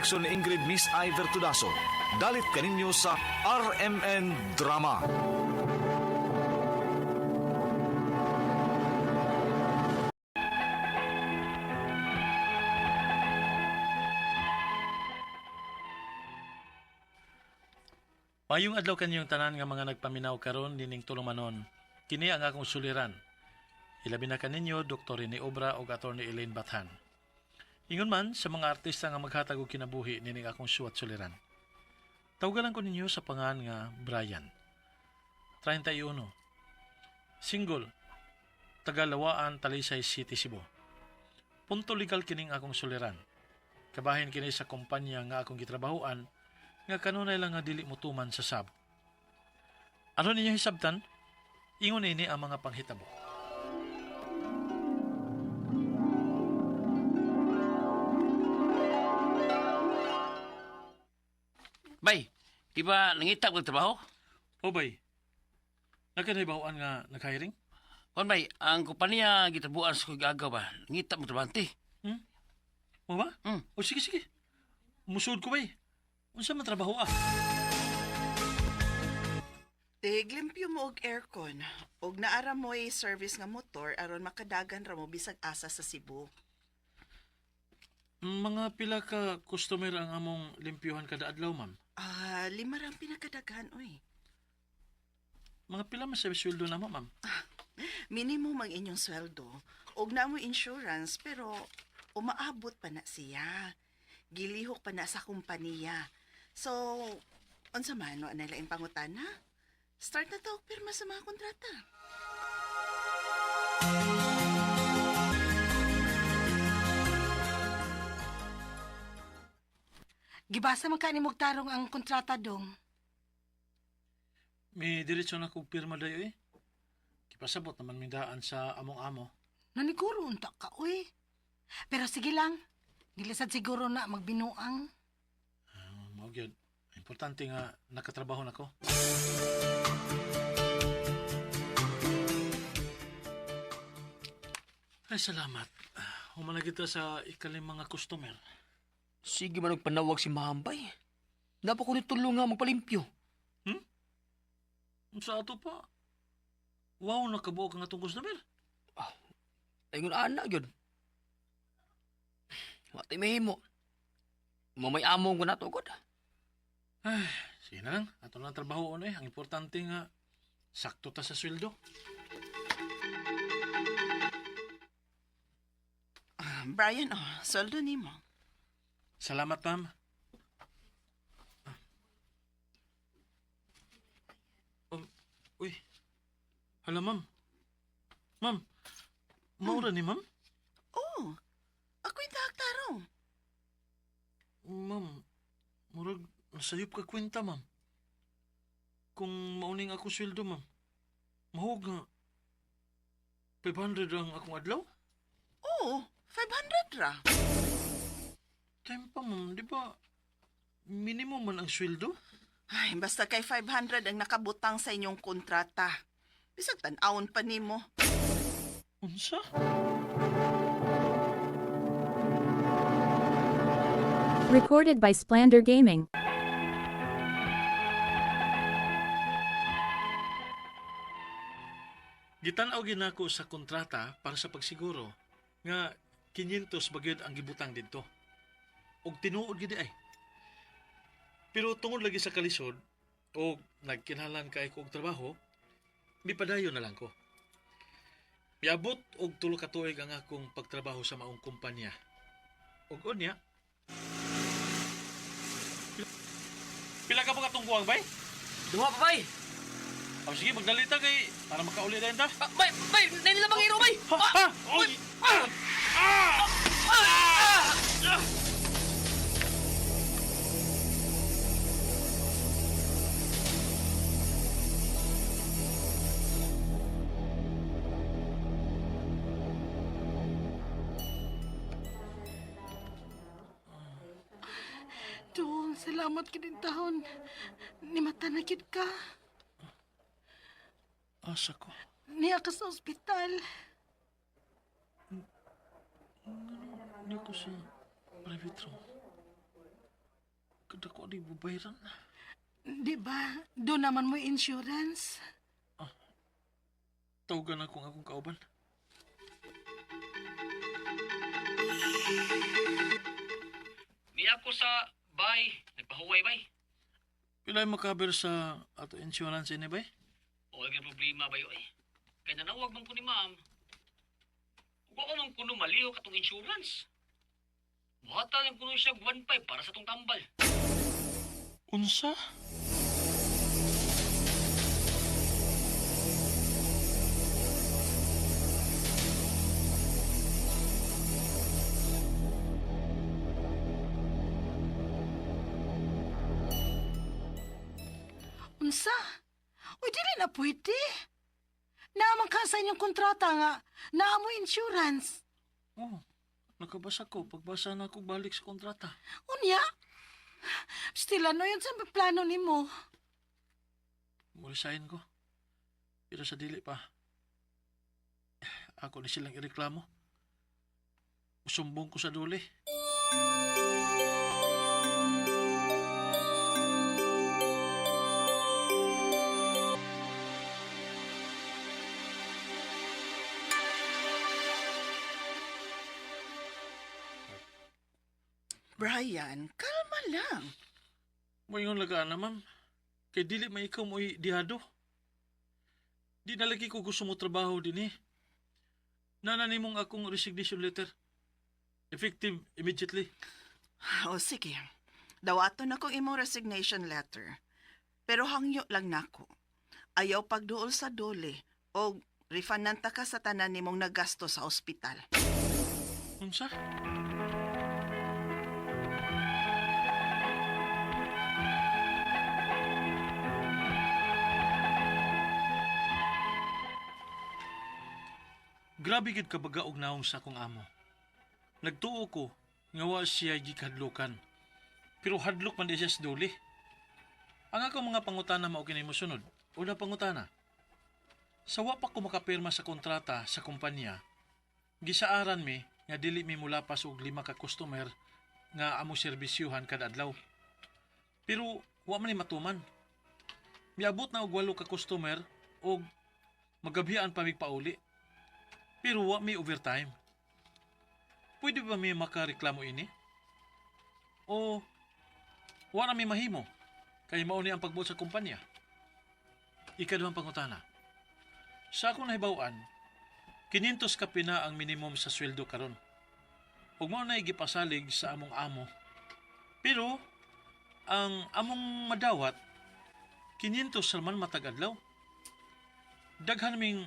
direksyon ni Ingrid Miss Iver Tudaso. Dalit kaninyo sa RMN Drama. Mayong adlaw kanyang tanan nga mga nagpaminaw karon dining tulumanon. Kini ang akong suliran. Ilabi na kaninyo Dr. Rene Obra o Atty. Elaine Bathan. Ingon man sa mga artista nga maghatag og kinabuhi nining akong suwat suliran. Tawagan ko ninyo sa pangan nga Brian. 31. Single. Tagalawaan, Talisay City, Cebu. Punto legal kining akong suliran. Kabahin kini sa kumpanya nga akong gitrabahoan nga kanunay lang nga dili mutuman sa sab. Ano ninyo hisabtan? Ingon ini ang mga panghitabo. Bay, di ba nangita ko trabaho? O bay, nagkanaybawan nga naghiring? Kon bay, ang kumpanya gitabuan sa kagagaw ba? Nangita mo trabaho ti. O ba? Hmm. O sige, sige. Musod ko bay. Unsa man trabaho ah? Tiglimpyo mo og aircon. Og naara mo service nga motor aron makadagan ra mo bisag asa sa Cebu. Mga pila ka customer ang among limpyuhan kada adlaw, ma'am? 5 ra ang pinakadagan oy. Mga pila man sa sweldo na mo, ma'am? Minimum ang inyong sweldo. Og na mo insurance pero umaabot pa na siya. Gilihok pa na sa kumpanya. So, unsa man no anay laing pangutana? Start na to pirma sa mga kontrata. Gibasa man ka ni Mugtarong ang kontrata dong. May diretsyon na kong pirma dayo eh. Kipasabot naman may daan sa among amo. Naniguro unta ka, uy. Pero sige lang, gilisad siguro na magbinuang. Mao gyud. Importante nga nakatrabaho na ko. Ay, salamat. Humana kita sa ikalim mga customer. Sige man panawag si Mahambay. Napa ko nitulong nga magpalimpyo. Sa ato pa. Wow, nakabuo ka nga itong customer. Ayun anak yun. Wati may mo. Mamay among ko na to, God. Ay, sige na lang. Ato na ang trabaho eh. Ang importante nga, sakto ta sa sweldo. Brian, sweldo nimo. Salamat, ma'am. Uy. Hala, ma'am. Ma'am. Maura ni ma'am? Oh, ako'y tarong. Ma'am, murag nasayop ka kwenta, ma'am. Kung mauning ako sweldo, ma'am. Mahog nga. 500 ang akong adlaw? Oo, 500 ra. Time pa, ma'am. Di ba minimum man ang sweldo? Ay, basta kay 500 ang nakabutang sa inyong kontrata. Bisag tan-awon pa nimo. Unsa? Recorded by Splander Gaming. Gitanaw ginako sa kontrata para sa pagsiguro nga 500 bagyod ang gibutang dito. Og tinuod gid ay. Pero tungod lagi sa kalisod og nagkinahanglan kay ko og trabaho, mipadayon na lang ko. Miabot og 3 ka tuig ang akong pagtrabaho sa maong kumpanya. Og unya, pila ka pa katong buwang bay? Duha pa, bay. O sige, magdalita kay para makauli na yun ta. Bay, nila bang hero, bay? Ha! Uy! Dong, salamat kinintahon. Ni mata na gyud ka. Asa ko? Niya ka sa ospital. Hindi ko sa private room. Kada ko di bubayran. Di ba? Doon naman mo insurance. Tawagan akong akong kauban. Di ako sa bay. Nagpahuway bay. Pilay makaber sa ato insurance ini bay? O lagi problema ba yun eh. Kaya nanawag man ko ni ma'am. Huwag ko man kuno maliho katong insurance. Buhata lang kuno siya 1.5 para sa tong tambal. Unsa? Unsa? Uy, dili na pwede. Naamang ka sa inyong kontrata nga. Naamo insurance. Oh, nakabasa ko. Pagbasa na ako balik sa kontrata. Unya? Still, ano yun sa plano ni mo? Mulisahin ko. Pero sa dili pa. Ako ni silang ireklamo. Usumbong ko sa duli. Brian, kalma lang. Mayon lagaan na, ma'am. Kay dili may ikaw mo dihado. Di na lagi ko gusto mo trabaho din eh. Nananimong akong resignation letter. Effective immediately. O sige, dawaton akong imong resignation letter. Pero hangyo lang nako. Ayaw pagduol sa dole o refunanta ka sa tanan nimong nagasto sa ospital. Unsa? Grabe gid ka baga og naong sa akong amo. Nagtuo ko nga wa siya gikadlukan. Pero hadlok man di siya sa duli. Ang akong mga pangutana mao kini mosunod. Una pangutana. Sa wa pa ko makapirma sa kontrata sa kumpanya, gisaaran mi nga dili mi mulapas og 5 ka customer nga amo serbisyuhan kada adlaw. Pero wa man ni matuman. Miabot na og 8 ka customer og magabhian pa mig pauli. Pero wa may overtime. Pwede ba may makareklamo ini? O wa na may mahimo? Kay mao ni ang pagbuot sa kumpanya. Ikaduhang pangutana. Sa akong nahibaw-an, 500 ka pina ang minimum sa sweldo karon. Ug mao na gipasalig sa among amo. Pero ang among madawat 500 salman matag adlaw. Daghan ming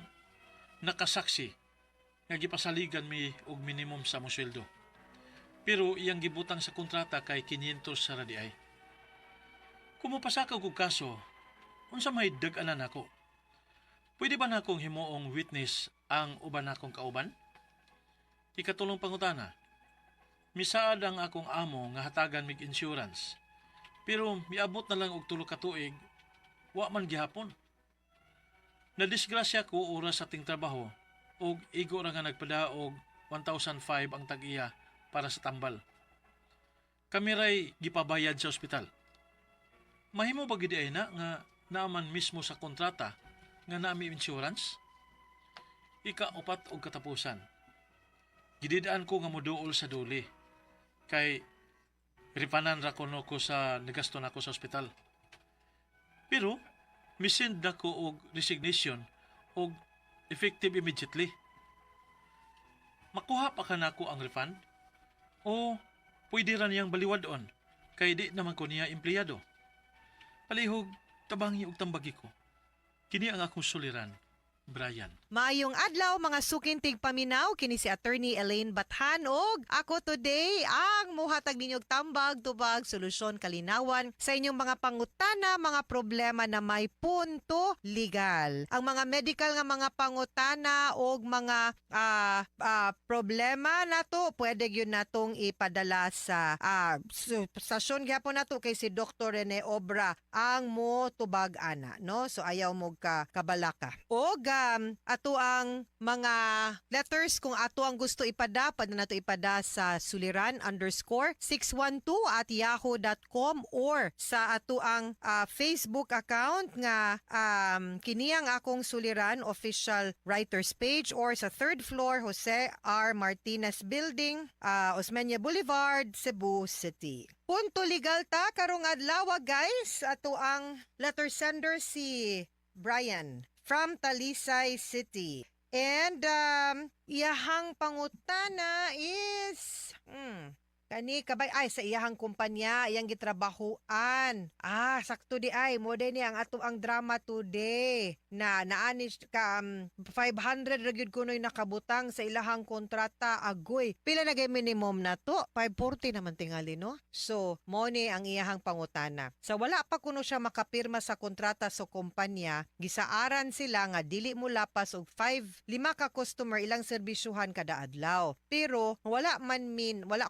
nakasaksi nga gipasaligan mi og minimum sa among sweldo. Pero iyang gibutang sa kontrata kay 500 sa radiay. Kung mapasakaw kog kaso, unsa may dag-anan ako? Pwede ba na akong himuong witness ang uban akong kauban? Ikatulong pangutana. Misaad ang akong amo nga hatagan mig insurance. Pero miabot na lang og 3 ka tuig, wa man gihapon. Nadisgrasya ko oras sa ting trabaho og igo ra nga nagpadaog 1,005 ang tag-iya para sa tambal. Kami ray gipabayad sa ospital. Mahimo ba gid ay na nga naaman mismo sa kontrata nga naami insurance? Ika-4 og katapusan. Gididaan ko nga moduol sa duli kay ripanan ra kuno ko sa nagasto nako sa ospital. Pero misend na ko og resignation og effective immediately. Makuha pa ka nako ang refund? O pwede ra niyang baliwadon kay di naman ko niya empleyado. Palihog, tabangi og tambagi ko. Kini ang akong suliran, Brian. Maayong adlaw mga sukintig paminaw kini si Attorney Elaine Bathan og ako today ang muhatag ninyog tambag tubag solusyon kalinawan sa inyong mga pangutana, mga problema na may punto legal. Ang mga medical nga mga pangutana og mga problema nato pwede gyud natong ipadala sa stasyon gyapon nato kay si Dr. Rene Obra ang mo tubag ana no. So ayaw mo kabalaka. Og at ato ang mga letters kung ato ang gusto ipada, pwede na to ipada sa suliran_612@yahoo.com or sa ato ang Facebook account nga kiniyang akong suliran official writers page or sa 3rd floor Jose R. Martinez Building, Osmeña Boulevard, Cebu City. Punto legal ta karong adlaw guys. Ato ang letter sender si Brian from Talisay City. And iyahang pangutana is kani kabay ay sa iyahang kumpanya, iyang gitrabahuan. Sakto di ay mo din ang ato ang drama today na naani ka 500 ra gyud kunoy nakabutang sa ilahang kontrata. Agoy, pila na gay minimum na to? 540 naman tingali no. So, mo ni ang iyahang pangutana. Sa wala pa kuno siya makapirma sa kontrata sa kumpanya, gisaaran sila nga dili mo lapas og 5 ka customer ilang serbisyuhan kada adlaw. Pero wala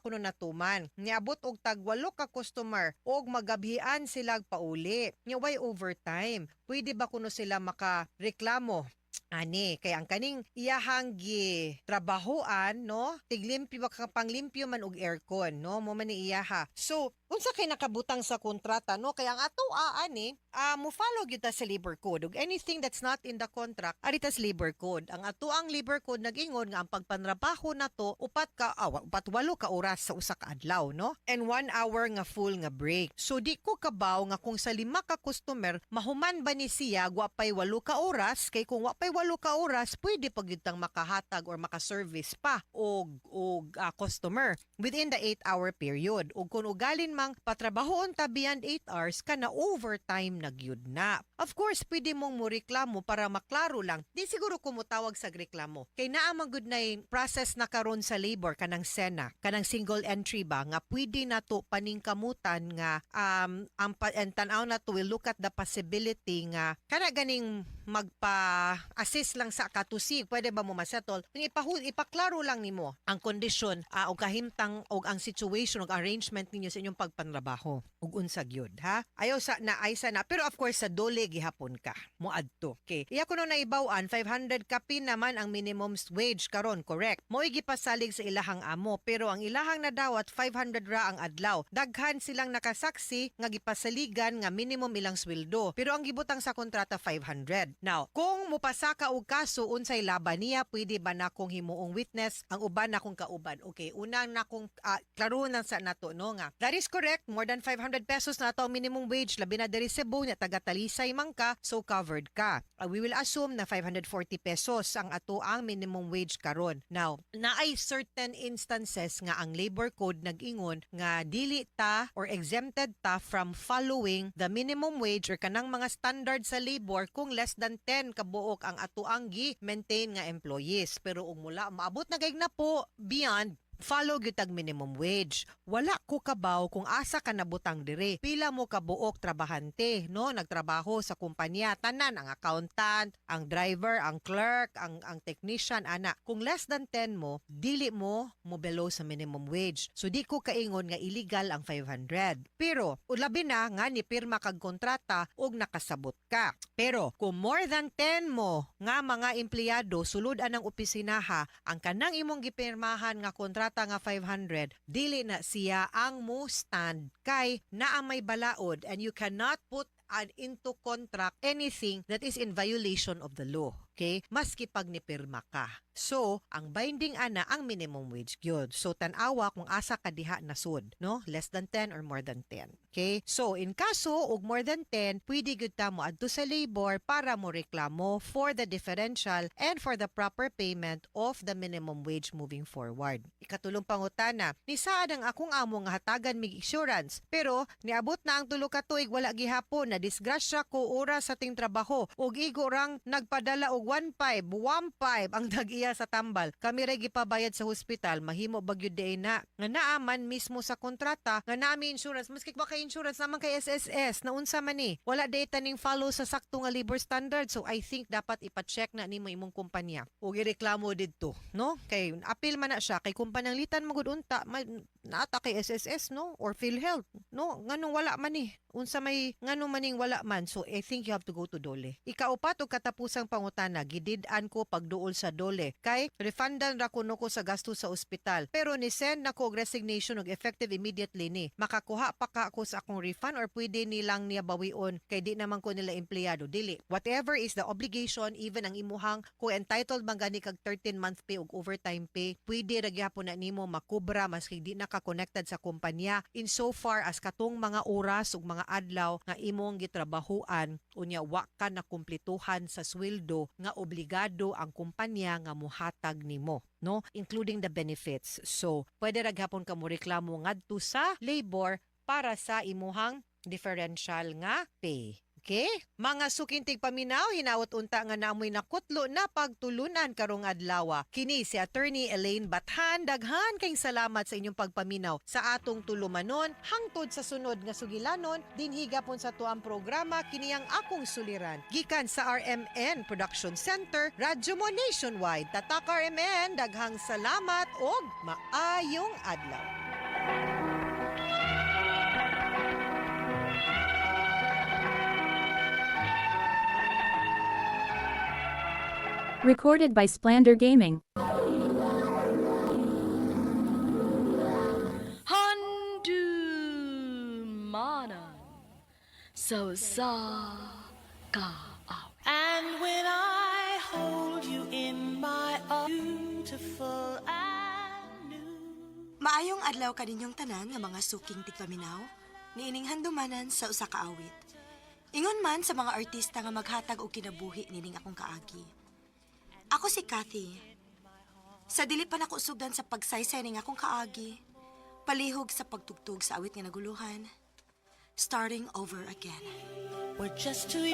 kuno natuman. Niabot og tag 8 ka customer og magabhian sila pauli. Nya way overtime. Pwede ba kuno sila makareklamo? Ani, kaya ang kaning iyahang trabahoan, no? Tiglimpyo ka panglimpyo man og aircon, no? Mo man ni iyaha. So, unsa kay nakabutang sa kontrata, no? Kaya ang ato ani, mo follow gyud ta sa labor code. Ug anything that's not in the contract, aritas labor code. Ang ato ang labor code nag-ingon nga ang pagpanrabaho nato upat 8 ka oras sa usa ka adlaw, no? And 1 hour nga full nga break. So di ko kabaw nga kung sa 5 ka customer mahuman ba ni siya wa pay 8 ka oras kay kung wa pay 8 ka oras pwede pa gyud tang makahatag or makaservice pa og customer within the 8-hour period. Ug kung ugalin mang patrabahoon ta beyond 8 hours kana overtime na gyud na. Of course, pwede mong mo reklamo para maklaro lang. Di siguro kumutawag sa reklamo. Kay naa man gud nay process na karon sa labor kanang SENA, kanang single entry ba nga pwede nato paningkamutan nga ang tan-aw nato will look at the possibility nga kana ganing magpa-assist lang sa katusig, pwede ba mo masettle? Ipaklaro lang nimo ang kondisyon o kahimtang o ang situation o arrangement ninyo sa inyong pagpanrabaho. Ug unsa gyud ha? Ayaw sa na pero of course sa dole gihapon ka. Moadto. Okay. Iya kuno na ibaw-an 500 kapi naman ang minimum wage karon, correct? Mo'y gipasalig sa ilahang amo pero ang ilahang nadawat 500 ra ang adlaw. Daghan silang nakasaksi nga gipasaligan nga minimum ilang sweldo. Pero ang gibutang sa kontrata 500. Now, kung mupasa ka og kaso unsay laban niya, pwede ba na kong himuong witness ang uban na kong kauban? Okay, unang na kong klaro na sa nato no nga. That is correct, more than 500 pesos na to minimum wage labi na diri Cebu na taga Talisay man ka, so covered ka. We will assume na 540 pesos ang ato ang minimum wage karon. Now, naay certain instances nga ang labor code nag-ingon nga dili ta or exempted ta from following the minimum wage or kanang mga standard sa labor kung less than 10 kabuok ang ato ang gi-maintain nga employees. Pero ug mula maabot na gayg na po beyond follow gyud tag minimum wage. Wala ko kabaw kung asa ka nabutang dire. Pila mo kabuok trabahante, no? Nagtrabaho sa kumpanya, tanan ang accountant, ang driver, ang clerk, ang technician ana. Kung less than 10 mo, dili mo below sa minimum wage. So di ko kaingon nga illegal ang 500. Pero ulabi na nga ni pirma kag kontrata og nakasabot ka. Pero kung more than 10 mo nga mga empleyado sulod anang opisinaha, ang kanang imong gipirmahan nga kontrata nga 500, dili na siya ang mo stand kay naa may balaod and you cannot put into contract anything that is in violation of the law. Okay? Maski pag nipirma ka. So, ang binding ana ang minimum wage gyud. So, tan-awa kung asa ka diha nasud, no? Less than 10 or more than 10. Okay? So, in kaso og more than 10, pwede gyud ta mo adto sa labor para mo reklamo for the differential and for the proper payment of the minimum wage moving forward. Ikatulong pangutana, ni saad ang akong amo nga hatagan mig insurance, pero niabot na ang tulo ka tuig wala gihapon na disgrasya ko oras sa ting trabaho ug igo rang nagpadala og 1.5 ang dag-iya sa tambal. Kami ray gipabayad sa hospital, mahimo ba gyud diay na nga naaman mismo sa kontrata nga naami insurance maski ba kay insurance naman kay SSS na unsa man ni wala data ning follow sa sakto nga labor standard. So I think dapat ipa-check na nimo imong kumpanya ug ireklamo didto, no? Kay apil man na siya kay kung pananglitan mo gud unta naata kay SSS no or PhilHealth no nganong wala man ni unsa may nganong maning wala man, so I think you have to go to Dole. Ikaupat og katapusang pangutana, gidid-an ko pagduol sa Dole kay refundan ra kuno ko sa gasto sa ospital, pero ni send nako og resignation og effective immediately ni makakuha pa ka ako sa akong refund or pwede nilang niya bawion kay di naman ko nila empleyado. Dili, whatever is the obligation, even ang imuhang kung entitled man gani kag 13-month pay og overtime pay, pwede ra gyapon na nimo makubra maski di naka-connected sa kumpanya insofar as katong mga oras ug mga adlaw nga imong gitrabahuan unya wa ka na kumplituhan sa sweldo nga obligado ang kumpanya nga muhatag nimo, no, including the benefits. So pwede ra gyapon ka mo reklamo ngadto sa labor para sa imuhang differential nga pay. Okay? Mga sukintig paminaw, hinaot unta nga naamoy nakutlo na pagtulunan karong adlaw. Kini si Attorney Elaine Bathan. Daghan kayong salamat sa inyong pagpaminaw sa atong tulumanon hangtod sa sunod nga sugilanon dinhi gapon sa tuang programa kiniyang akong suliran. Gikan sa RMN Production Center, Radyo Mo Nationwide. Tatak RMN, daghang salamat og maayong adlaw. Recorded by Splander Gaming. Handumanan so sa ka. And when I hold you in my arms, beautiful and new. Maayong adlaw kaninyong tanan nga mga suking tigpaminaw, niining handumanan sa usa ka awit. Ingon man sa mga artista nga maghatag og kinabuhi nining akong kaagi. Ako si Kathy. Sa dili pa nako sugdan sa pagsaysay ning akong kaagi, palihog sa pagtugtog sa awit nga naguluhan, starting over again. We're just too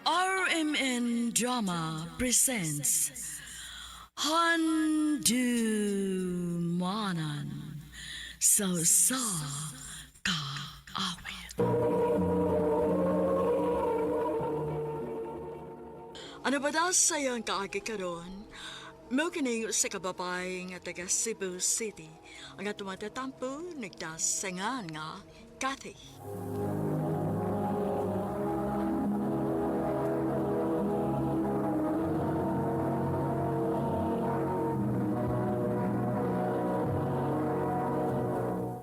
RMN Drama presents Handumanan so sa ka awit. Ano ba daw sayang kaagi karon? Mo kini sa kababay nga taga Cebu City ang atong matatampo nagdasangan nga Kathy.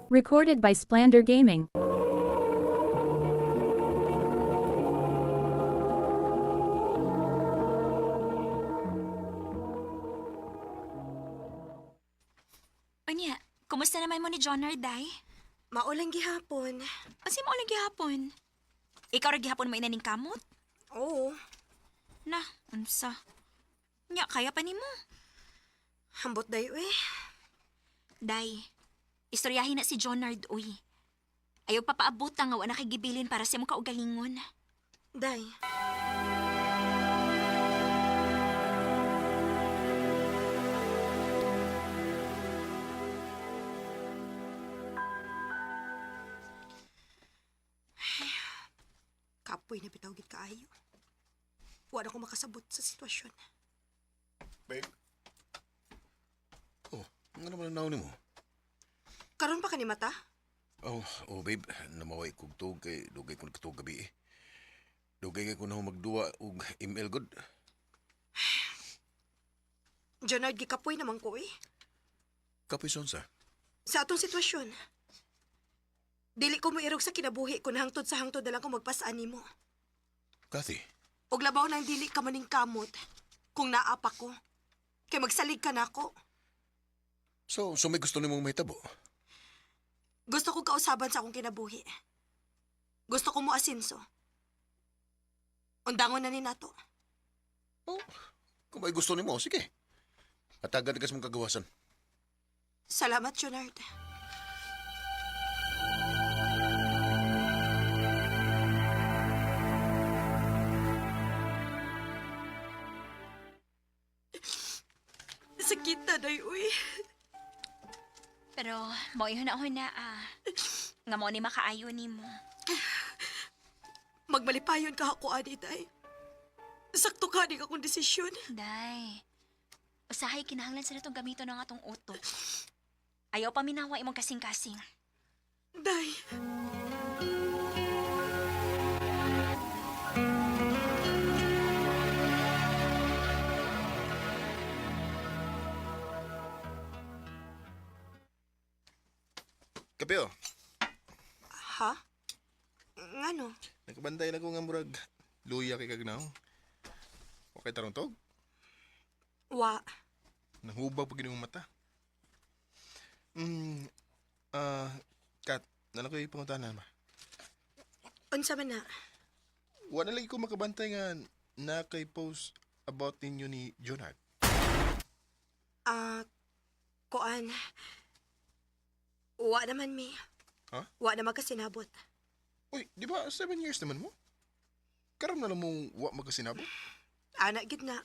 Recorded by Splander Gaming. Unya, kumusta naman mo ni Jonard, day? Maulang gihapon. Kasi mo lang gihapon. Ikaw ra gihapon mo inaning kamot? Oo, Na, unsa? Nya, kaya pa nimo. hambot dayo eh. Day, istoryahin na si Jonard, uy. Ayaw papaabot nga wala kay gibilin para sa mong kaugalingon. Day, kapoy na bitaw gid kaayo. Wala ko makasabot sa sitwasyon. Babe? Oh, ano naman ang naon mo? Karon pa kanimata? Oh, babe, namaway kog tug kay dugay ko nagtug gabi eh. Dugay kay ko na magduwa og email good. Jonard, gikapoy naman ko eh. Kapoy sonsa. Sa atong sitwasyon. Dili ko mo irog sa kinabuhi kung hangtod sa hangtod na lang ko magpasaan nimo. Kathy, Og labaw nang dili ka maning kamot kung naapa ko. Kay magsalig ka nako. so may gusto nimong mahitabo? Gusto ko kausaban sa akong kinabuhi. Gusto ko mo asinso. Undangon na ni nato. Oh, kung may gusto nimo, sige. Atagan ka sa mong kagawasan. Salamat, Jonard. Sakit na, day, uy. Pero, mo ihuna-huna nga mo ni makaayo nimo. Magmalipayon ka ako, ani, day. Sakto ka, di ka kong desisyon. Day, usahay kinahanglan sa natong gamito ng atong utok. Ayaw pa minawa imong kasing-kasing. Day. Kapyo, Ha? Ngano? nakabantay na ko nga murag luya kay kagnaw. Okay tarong tog? Wa. Nahubag pag inyong mata. Kat, nalang ko ipangutanan ba? Unsa man na? Wala lagi ko makabantay nga na kay post about ninyo ni Jonard. Kuan. Wa naman mi. Ha? Wa naman ka sinabot. Uy, di ba 7 years naman mo? Karam na lang mong wa magkasinabot? Anak gid na.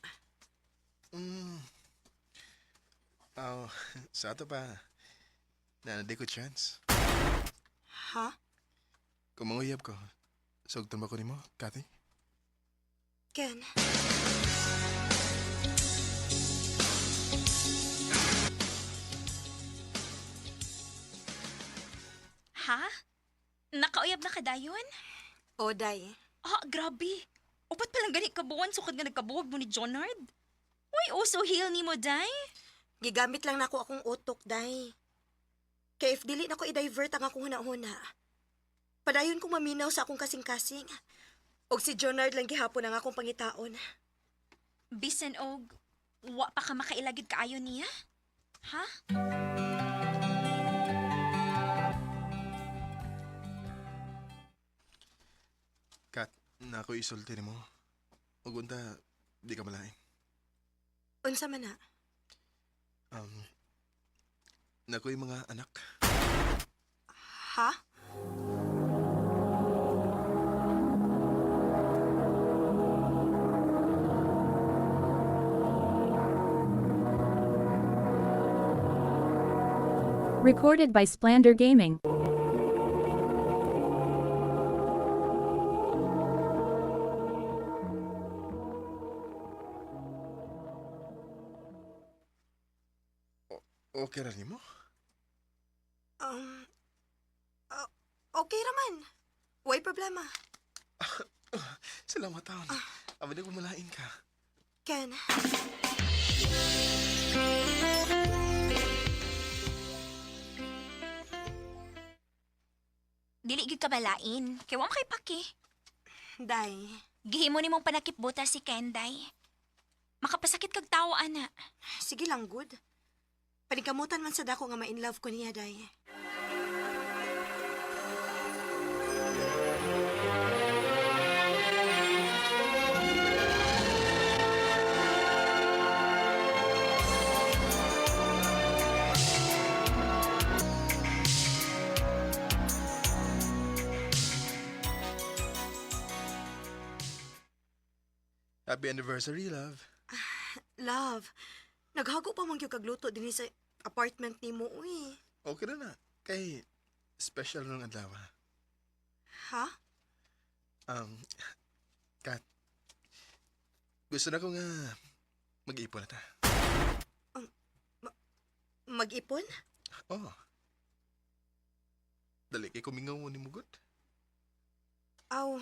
Sa ato pa, nanadi ko chance. Ha? Kung manguyab ko, sugtan ba ko ni mo, Kathy? Ken. Ha? Nakauyab na kadayon? O, Day. Ah, grabe. Upat palang ganit kabuwan sukad nga nagkabuwag mo ni Jonard. Uy, uso heal ni mo, Day. Gigamit lang nako akong utok, Day. Kaya if dili na ko i-divert ang akong huna-huna, padayon kong maminaw sa akong kasing-kasing. Og si Jonard lang gihapon ang akong pangitaon. Bisan og, wa pa ka makailagid kaayo niya? Ha? Kat, na ako isulti ni mo. Ug unta, di ka malain. Unsa man na? Na ako'y mga anak. Ha? Recorded by Splander Gaming. Okay ra ni mo? Okay raman. Way problema. Salamat taon. Aba di ko malain ka. Ken. Dili gid ka balain. Kay wa kay paki. Day. Gihimo nimong panakipbuta si Kenday. Makapasakit kag tawo, ana. Sige lang, good. Panikamutan man sa dako nga ma-in love ko niya, Day. Happy anniversary, love. Love, naghago pa mong yung kagluto din sa apartment ni mo, uy. Okay na na. Kay special nung adlaw. Ha? Kat, gusto na ko nga mag-ipon na ta. Mag-ipon? Oh. Dali kay kumingaw mo ni Mugot. Aw.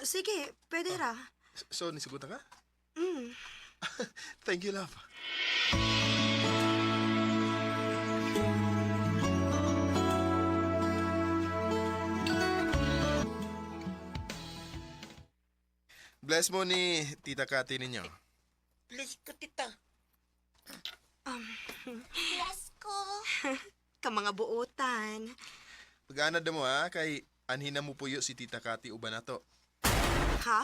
Sige, pwede ra. So, nisugutan ka? Mm. Thank you, love. Bless mo ni Tita Kati ninyo. Bless ko, tita. Bless ko. Ka mga buotan. Pag-anad mo ha, kay anhin na mo puyo si Tita Kati uban nato. Ha?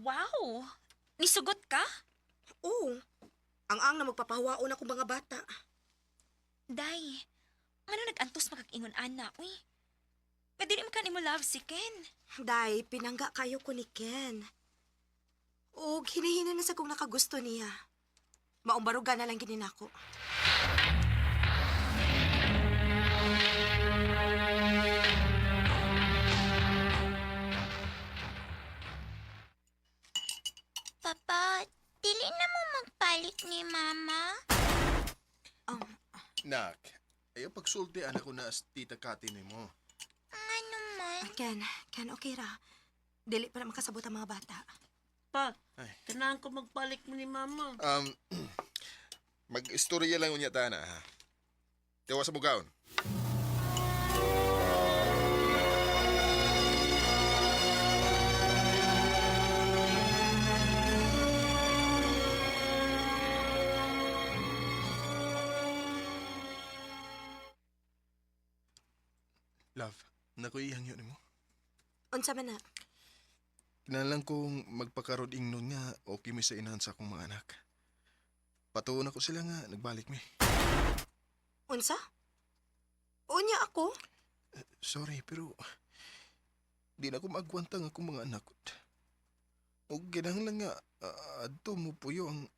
Wow! Nisugot ka? Oo. Ang na magpapahawaon ako mga bata. Day, ano nag-antos makag-ingon ana, uy? Pwede rin ka ni mo love si Ken. Day, pinangga kayo ko ni Ken. O, hinihina na sa kung nakagusto niya. Maumbaruga na lang ginin ako. Papa, dili na mo magpalit ni Mama? Nak, ayaw pagsulti anak ko na as tita Kati ni mo. Ano man? Ken, okay ra. Dili pa na makasabot ang mga bata. Pa, Ay. kailangan ko magbalik mo ni Mama. Mag-istorya lang unya tana, ha? Tiwa sa bugaon. Love, nakoy ihangyo ni mo. Unsa man na? Kinalang kong magpakarod ingnon nga okay mi sa inahan sa akong mga anak. Patuon ako sila nga nagbalik mi. Unsa? Unya ako? Sorry, pero di na ako magwantang akong mga anak. O ginahanglan nga adto mo puyo ang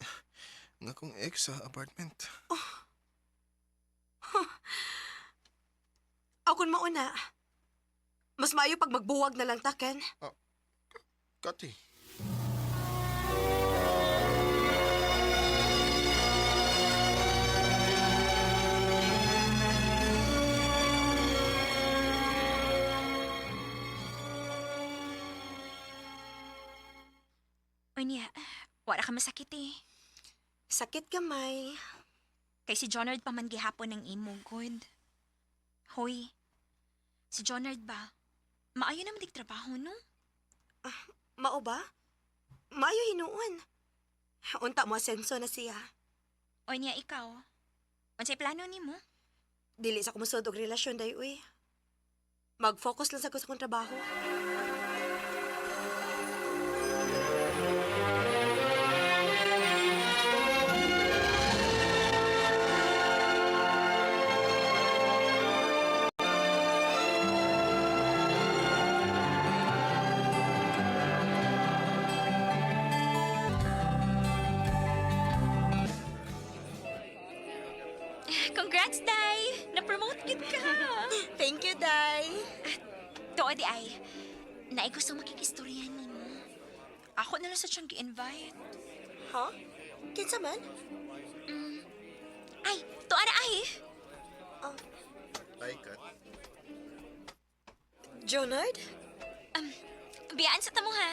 akong ex sa apartment. Akon mauna. Mas maayo pag magbuwag na lang ta, Ken. Kati. O niya, wala ka masakit eh. Sakit gamay. Kay si Jonard pa man gihapon ng imo, good. Hoy, si Jonard ba? Maayo naman trabaho, no? Mao ba? Maayo hinuon. Unta mo asenso na siya. O niya, ikaw? Unsay plano ni mo? Dili sa kumusod og relasyon day uy. Mag-focus lang sa ko sa kong trabaho. Congrats, Day! Na-promote gid ka! Thank you, Day. Tuo di ay, naay gusto makikistorya ni mo. Ako na lang sa siyang gi-invite. Ha? Kinsa man? Ay, tuo na ay! Ay, Kat. Jonard? Biyaan sa tamo ha.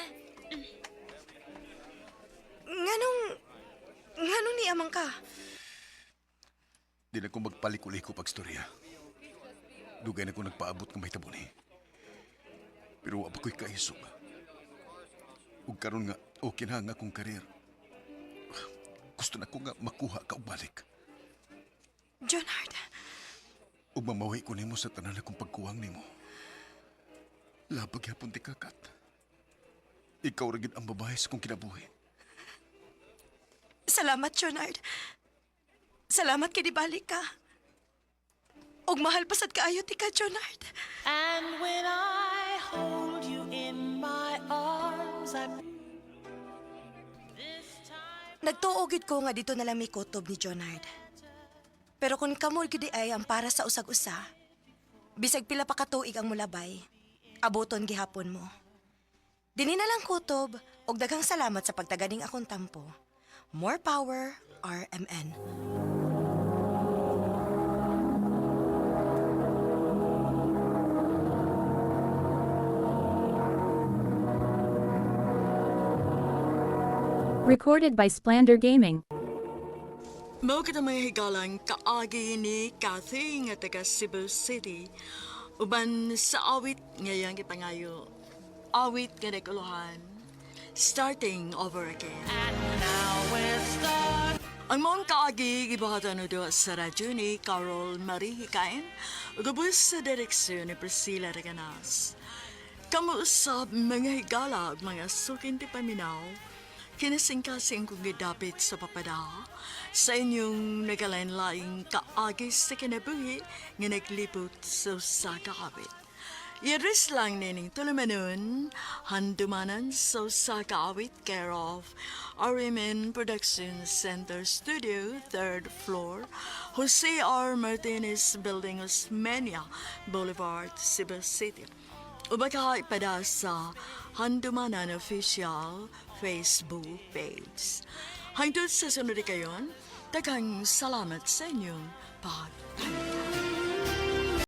Nganong ni amang ka? Di na ko magpaliko-liko pagstorya. Dugay na ko nagpaabot ng mahitabo ni. Pero wa pa ko'y kaisog. Ug karon nga okay na nga akong karir. Gusto na ko nga makuha ka og balik. Jonard? Ug mamawi ko nimo sa tanan akong pagkuwang nimo. Labag yapon ti kakat. Ikaw ra gid ang babae sa kong kinabuhi. Salamat, Jonard. Salamat kay di balik ka. Og mahal pasad kaayo ti ka, Jonard. And when I hold you in my arms, Nagtuogid ko nga dito na lang may kutob ni Jonard. Pero kung kamo gidi ay ang para sa usag-usa, bisag pila pa katuig ang mulabay, abuton gihapon mo. Dini na lang kutob, og daghang salamat sa pagtaganing akong tampo. More power, RMN. Recorded by Splander Gaming. Mao kita mga higalang kaagi ni Kathy nga taga Cebu City. Uban sa awit ngayang ipangayo. Awit nga naguluhan. Starting over again. Ang mong kaagi ibahatan na doon sa radyo ni Carol Marie Hikain. Ugabos sa direksyon ni Priscilla Reganas. Kamuusap mga higala at mga sukin ti paminaw. Kinasingkasing kong gidapit sa papada sa inyong nagalain-laing kaagis sa kinabuhi nga naglibot sa usa ka kapit. Iris lang nining tulumanon, handumanan sa kaawit care of RMN Production Center Studio, 3rd floor, Jose R. Martinez Building, Osmeña Boulevard, Cebu City. O baka ipada sa Handumanan Official Facebook page. Hangtod sa sunod kayon, daghang salamat sa inyong pag